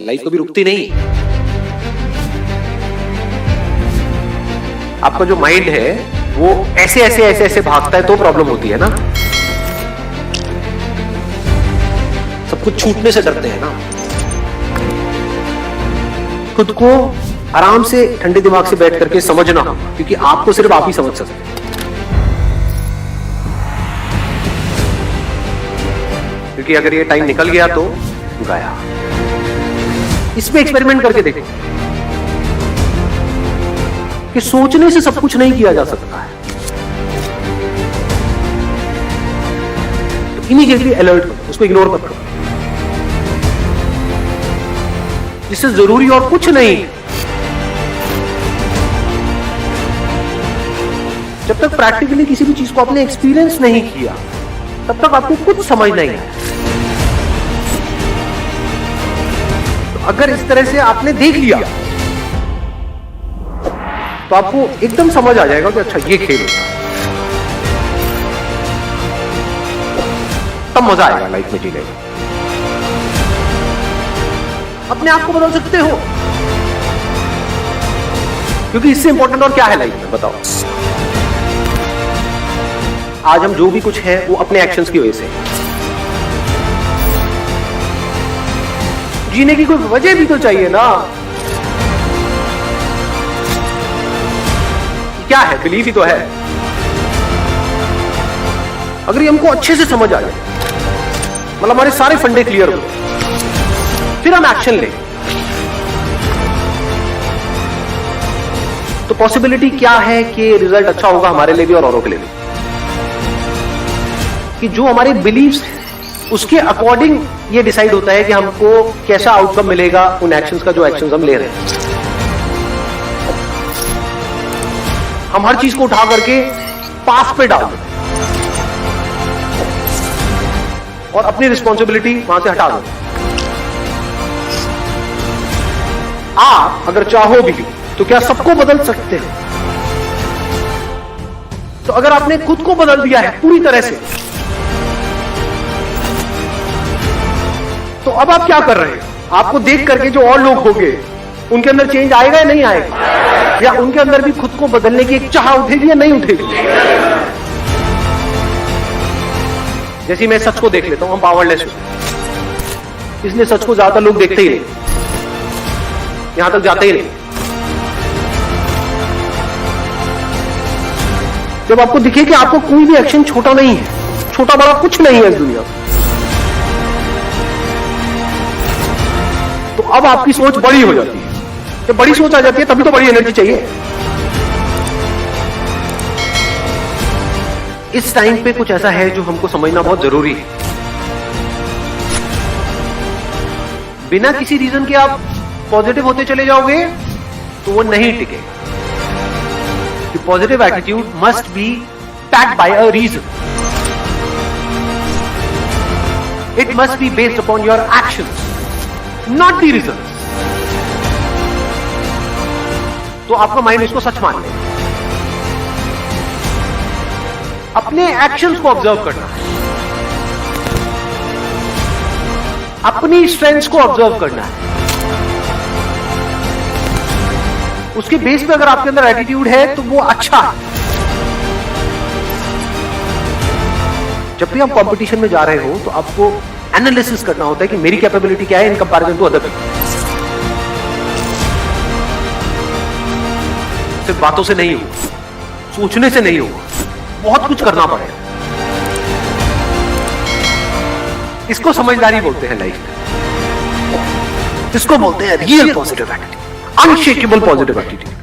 Life कभी रुकती नहीं। आपका जो माइंड है वो ऐसे ऐसे ऐसे ऐसे भागता है तो प्रॉब्लम होती है ना। सब कुछ छूटने से डरते हैं ना। खुद को आराम से ठंडे दिमाग से बैठ करके समझना, क्योंकि आपको सिर्फ आप ही समझ सकते हैं। क्योंकि अगर ये टाइम निकल गया तो गया। इसमें एक्सपेरिमेंट करके देखो कि सोचने से सब कुछ नहीं किया जा सकता है। तो इमीडिएटली अलर्ट करो, उसको इग्नोर मत करो। इससे जरूरी और कुछ नहीं। जब तक प्रैक्टिकली किसी भी चीज को आपने एक्सपीरियंस नहीं किया तब तक आपको कुछ समझ नहीं आया। तो अगर इस तरह से आपने देख लिया तो आपको एकदम समझ आ जाएगा कि अच्छा ये खेल होता है। तब मजा आएगा लाइफ में जीने में। अपने आप को बदल सकते हो, क्योंकि इससे इंपॉर्टेंट और क्या है लाइफ में, बताओ। आज हम जो भी कुछ है वो अपने एक्शंस की वजह से। जीने की कोई वजह भी तो चाहिए ना। क्या है? बिलीफ ही तो है। अगर ये हमको अच्छे से समझ आ जाए, मतलब हमारे सारे फंडे क्लियर हो, फिर हम एक्शन लें, तो पॉसिबिलिटी क्या है कि रिजल्ट अच्छा होगा हमारे लिए भी और औरों के लिए भी। कि जो हमारे बिलीव्स हैं उसके अकॉर्डिंग ये डिसाइड होता है कि हमको कैसा आउटकम मिलेगा उन एक्शंस का, जो एक्शंस हम ले रहे हैं। हम हर चीज को उठा करके पास पे डाल दें और अपनी रिस्पॉन्सिबिलिटी वहां से हटा दें। आप अगर चाहो भी तो क्या सबको बदल सकते हैं? तो अगर आपने खुद को बदल दिया है पूरी तरह से, तो अब आप क्या कर रहे हैं? आपको देख करके जो और लोग होंगे उनके अंदर चेंज आएगा या नहीं आएगा? या उनके अंदर भी खुद को बदलने की एक चाह उठेगी या नहीं उठेगी? जैसे मैं सच को देख लेता हूं, हम पावरलेस होते, इसलिए सच को ज्यादातर लोग देखते ही नहीं, यहां तक जाते ही नहीं। जब आपको दिखे कि आपको कोई भी एक्शन छोटा नहीं है, छोटा बड़ा कुछ नहीं है इस दुनिया में, तो अब आपकी सोच बड़ी हो जाती है। जब बड़ी सोच आ जाती है तभी तो बड़ी एनर्जी चाहिए। इस टाइम पे कुछ ऐसा है जो हमको समझना बहुत जरूरी है। बिना किसी रीजन के आप पॉजिटिव होते चले जाओगे तो वो नहीं टिकेगा। Positive attitude must be backed by a reason. It must be based upon your actions, not the results. तो आपका माइंड उसको सच मान ले। अपने एक्शंस को ऑब्जर्व करना है, अपनी स्ट्रेंथ्स को ऑब्जर्व करना है। उसके बेस पे अगर आपके अंदर एटीट्यूड है तो वो अच्छा है। जब भी आप कंपटीशन में जा रहे हो तो आपको एनालिसिस करना होता है कि मेरी कैपेबिलिटी क्या है in comparison to other people. सिर्फ बातों से नहीं होगा, सोचने से नहीं होगा, बहुत कुछ करना पड़ेगा। इसको समझदारी बोलते हैं लाइफ में। इसको बोलते हैं real positive attitude, unshakeable positive attitude.